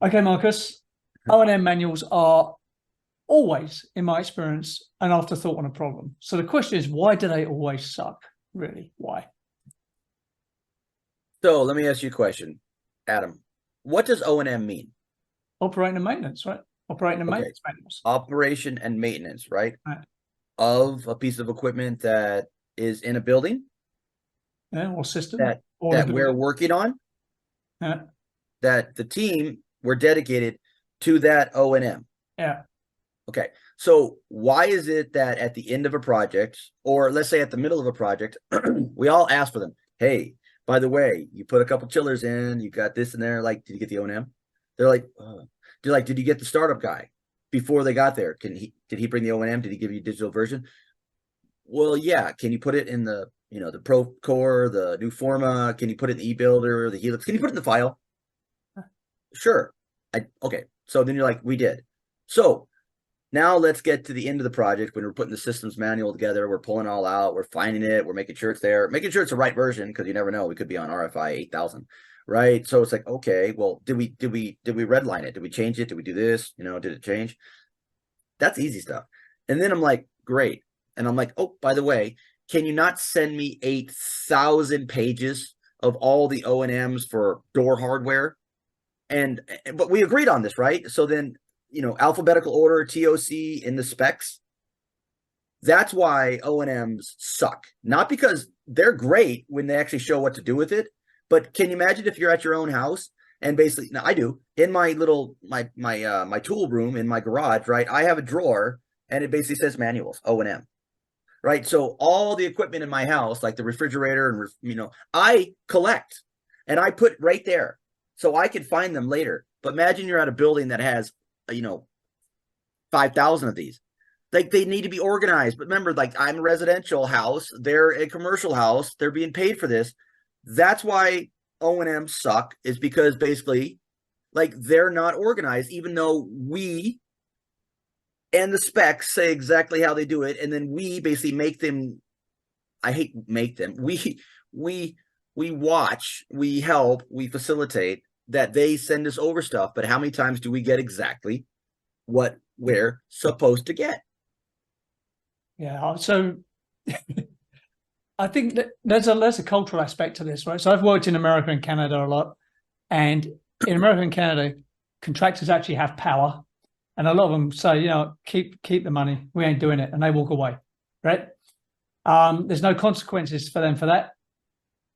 Okay, Marcus. O&M manuals are always, in my experience, an afterthought on a problem. So the question is, why do they always suck? Really, why? So let me ask you a question, Adam. What does O&M mean? Operating and maintenance, right? Operating and Okay, maintenance manuals. operation and maintenance, right? Right. Of a piece of equipment that is in a building Yeah, or system, that or the that we're building. working on, Yeah, that the team we're dedicated to that O&M. yeah, Okay. So why is it that at the end of a project, or let's say at the middle of a project, we all ask for them, hey, by the way, you put a couple chillers in, you got this in there, like, did you get the O&M? They're like, did you get the startup guy before they got there? Did he bring the O&M? Did he give you a digital version? Well, yeah. Can you put it in the Pro Core, the new Forma? Can you put it in the e-builder, the Helix? Can you put it in the file? Sure. Okay. So then you're like, we did. So now let's get to the end of the project when we're putting the systems manual together. We're pulling it all out. We're finding it. We're making sure it's there, making sure it's the right version, because you never know. We could be on RFI 8000, right? So it's like, okay, well, did we redline it? Did we change it? Did we do this? Did it change? That's easy stuff. And then I'm like, great. And I'm like, oh, by the way, can you not send me 8,000 pages of all the O&Ms for door hardware? But we agreed on this, right? So then, alphabetical order, TOC in the specs. That's why O&Ms suck. Not because they're great when they actually show what to do with it, but can you imagine if you're at your own house and basically, now I do, in my little my tool room in my garage, right? I have a drawer and it basically says manuals, O&M. Right? So all the equipment in my house, like the refrigerator and I collect and I put right there so I can find them later. But imagine you're at a building that has 5,000 of these. Like, they need to be organized. But remember, like, I'm a residential house, they're a commercial house, they're being paid for this. That's why O&M suck, is because basically, like, they're not organized, even though we and the specs say exactly how they do it, and then we basically make them. I hate make them. We watch, we help, we facilitate that they send us over stuff. But how many times do we get exactly what we're supposed to get? yeah. So I think that there's a cultural aspect to this, right? So I've worked in America and Canada a lot, and in America and Canada, contractors actually have power, and a lot of them say, keep the money, we ain't doing it, and they walk away, right? There's no consequences for them for that.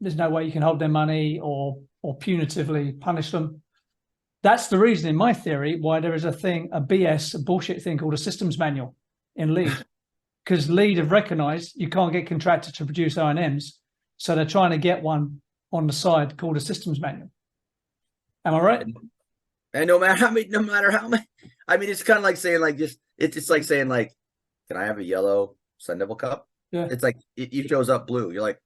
There's no way you can hold their money or punitively punish them. That's the reason, in my theory, why there is a BS, a bullshit thing called a systems manual in lead. Because lead have recognized you can't get contractors to produce O&Ms, so they're trying to get one on the side called a systems manual. Am I right? And no matter how many, I mean, it's kind of like saying, like, it's like saying, like, can I have a yellow Sun Devil cup? Yeah. It's like it shows up blue. You're like,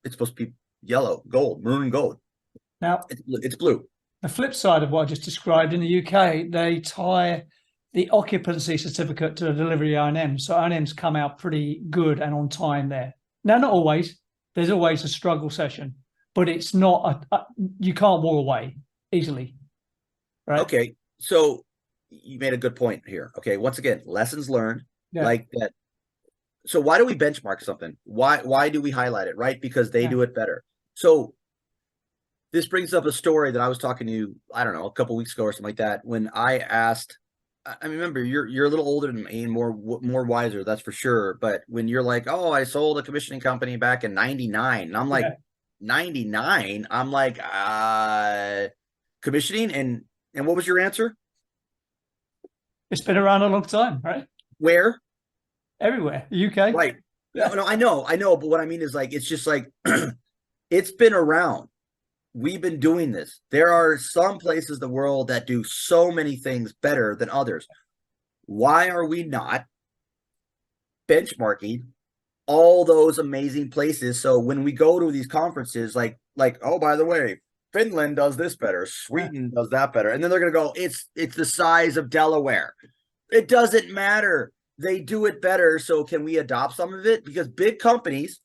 it's supposed to be yellow, gold, maroon gold. Now, It's blue. the flip side of what I just described, in the UK, they tie the occupancy certificate to the delivery of O&M. So O&Ms come out pretty good and on time there. Now, not always. There's always a struggle session, but it's not you can't walk away easily, right? Okay, so you made a good point here. Okay, once again, lessons learned, Yeah. like that. So why do we benchmark something? Why do we highlight it? Right? Because they do it better. So this brings up a story that I was talking to you, I don't know, a couple weeks ago or something like that, when I asked. I mean, remember, you're a little older than me and more wiser, that's for sure. But when you're like, oh, I sold a commissioning company back in '99, and I'm like, 99, I'm like, commissioning, and what was your answer? It's been around a long time, right? Where? Everywhere, UK. Right. No, I know, but what I mean is, like, it's just like it's been around. We've been doing this. There are some places in the world that do so many things better than others. Why are we not benchmarking all those amazing places? So when we go to these conferences, like, oh, by the way, Finland does this better, Sweden does that better, and then they're gonna go, it's the size of Delaware. It doesn't matter. They do it better. So can we adopt some of it? Because big companies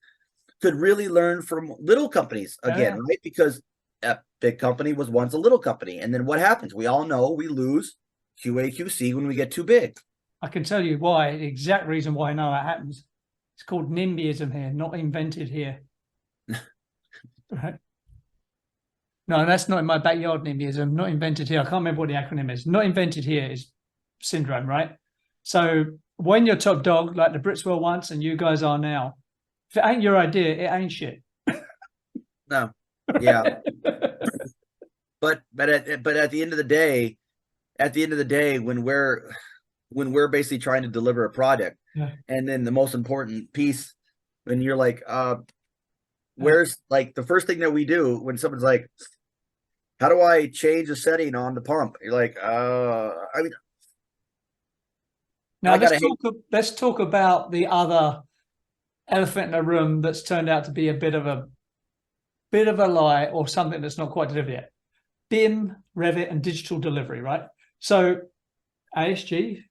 could really learn from little companies again, right? Because that big company was once a little company. And then what happens? We all know we lose QA, QC when we get too big. I can tell you why, the exact reason why I know that happens. It's called NIMBYism here, not invented here. Right? No, that's not in my backyard NIMBYism, not invented here. I can't remember what the acronym is. Not invented here is syndrome, right? So when you're top dog, like the Brits were once and you guys are now, if it ain't your idea, it ain't shit. No. Yeah. but at the end of the day, when we're basically trying to deliver a product, Yeah. and then the most important piece, when you're like, where's like the first thing that we do when someone's like, how do I change a setting on the pump? You're like, I mean, now let's talk about the other elephant in the room that's turned out to be a bit of a lie or something that's not quite delivered yet. BIM, Revit, and digital delivery, right? So ASG,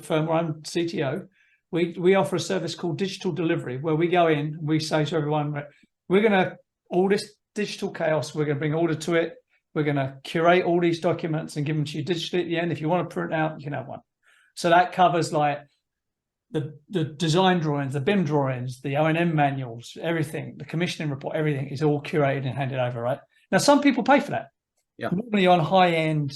firm where I'm CTO, we offer a service called digital delivery, where we go in, we say to everyone, we're going to, all this digital chaos, we're going to bring order to it. We're going to curate all these documents and give them to you digitally at the end. If you want to print out, you can have one. So that covers like the design drawings, the BIM drawings, the O&M manuals, everything, the commissioning report, everything is all curated and handed over, right? Now, some people pay for that. Yeah. Normally on high-end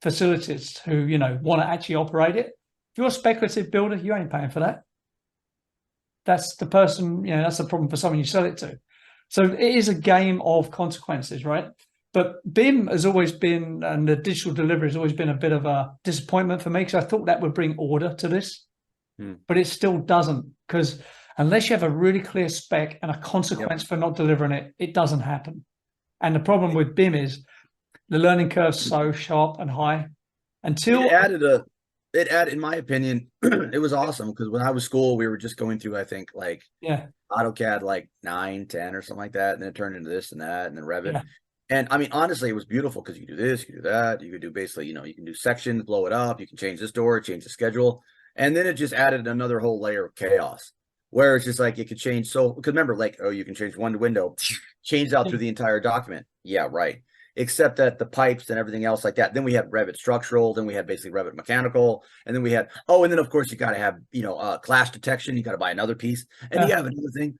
facilities who, want to actually operate it. If you're a speculative builder, you ain't paying for that. That's the person, that's a problem for someone you sell it to. So it is a game of consequences, right? But BIM has always been, and the digital delivery has always been a bit of a disappointment for me, because I thought that would bring order to this. But it still doesn't, because unless you have a really clear spec and a consequence for not delivering it, it doesn't happen. And the problem with BIM is the learning curve's so sharp and high. Until it added, in my opinion, it was awesome, because when I was school, we were just going through, I think, like AutoCAD like 9, 10 or something like that, and then it turned into this and that, and then Revit. Yeah. And I mean, honestly, it was beautiful, because you could do this, you could do that, you could do basically, you can do sections, blow it up, you can change this door, change the schedule. And then it just added another whole layer of chaos, where it's just like it could change. So, because remember, like, you can change one window, change out through the entire document. Yeah, right. Except that the pipes and everything else like that. Then we had Revit structural. Then we had basically Revit mechanical. And then we had, and then of course you got to have, clash detection. You got to buy another piece. And you have another thing.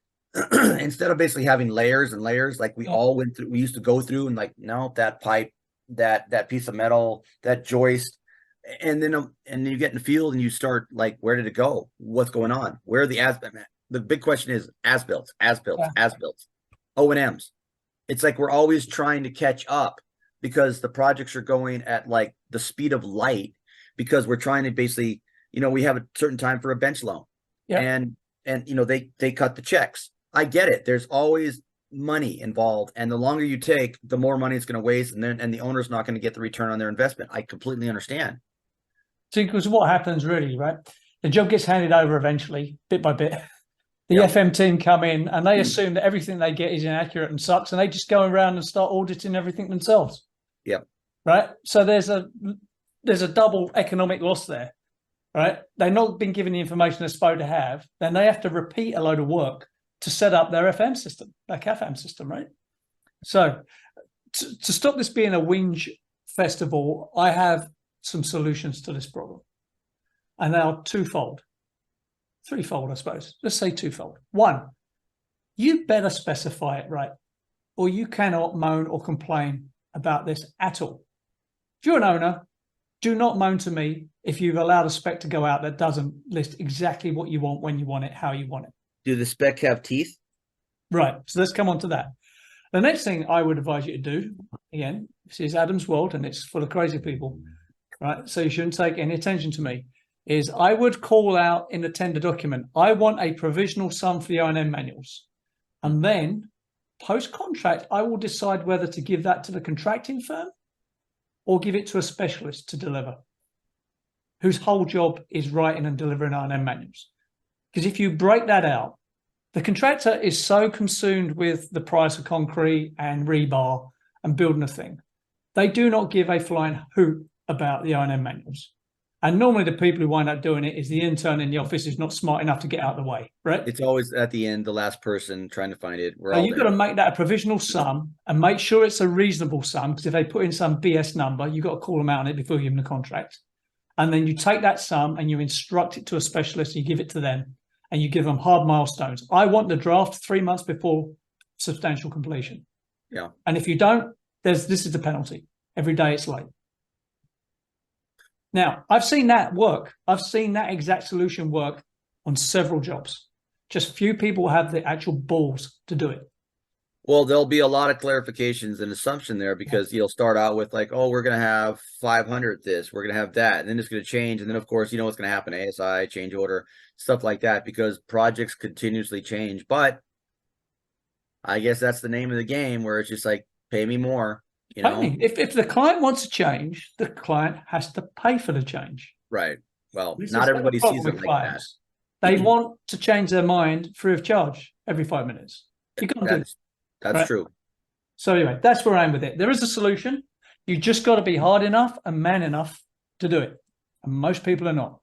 Instead of basically having layers and layers, like we all went through, we used to go through and like, no, that pipe, that piece of metal, that joist. And then you get in the field and you start like, where did it go? What's going on? Where are the big question is as-built, O&Ms. It's like we're always trying to catch up, because the projects are going at like the speed of light, because we're trying to basically, we have a certain time for a bench loan, and they cut the checks. I get it. There's always money involved, and the longer you take, the more money it's going to waste, and the owner's not going to get the return on their investment. I completely understand. See, because what happens really, right? The job gets handed over eventually, bit by bit. The FM team come in and they assume that everything they get is inaccurate and sucks, and they just go around and start auditing everything themselves. Yep. Right. So there's a double economic loss there. Right. They've not been given the information they're supposed to have. Then they have to repeat a load of work to set up their FM system, their CAFAM system. Right. So to stop this being a whinge festival, I have some solutions to this problem, and they are threefold, I suppose. Let's say twofold. One, you better specify it right, or you cannot moan or complain about this at all. If you're an owner, do not moan to me if you've allowed a spec to go out that doesn't list exactly what you want, when you want it, how you want it. Do the spec have teeth? Right. So let's come on to that. The next thing I would advise you to do, again, this is Adam's world and it's full of crazy people, right? So you shouldn't take any attention to me, is I would call out in the tender document, I want a provisional sum for the O&M manuals. And then post-contract, I will decide whether to give that to the contracting firm or give it to a specialist to deliver, whose whole job is writing and delivering O&M manuals. Because if you break that out, the contractor is so consumed with the price of concrete and rebar and building a thing, they do not give a flying hoot about the O&M manuals. And normally the people who wind up doing it is the intern in the office who's not smart enough to get out of the way, right? It's always at the end, the last person trying to find it. We're So all you've there. got to make that a provisional sum and make sure it's a reasonable sum, because if they put in some BS number, you've got to call them out on it before you give them the contract. And then you take that sum and you instruct it to a specialist, you give it to them, and you give them hard milestones. I want the draft 3 months before substantial completion. Yeah. And if you don't, this is the penalty. Every day it's late. Now, I've seen that work. I've seen that exact solution work on several jobs. Just few people have the actual balls to do it. Well, there'll be a lot of clarifications and assumption there, because you'll start out with like, oh, we're going to have 500 this, we're going to have that, and then it's going to change. And then, of course, you know what's going to happen, ASI, change order, stuff like that, because projects continuously change. But I guess that's the name of the game, where it's just like, pay me more, you know? If the client wants to change, the client has to pay for the change. Right. Well, This not is the everybody problem sees it with like that. clients. They want to change their mind free of charge every 5 minutes. You can't do That's right? true. So anyway, that's where I am with it. There is a solution. You just got to be hard enough and man enough to do it. And most people are not.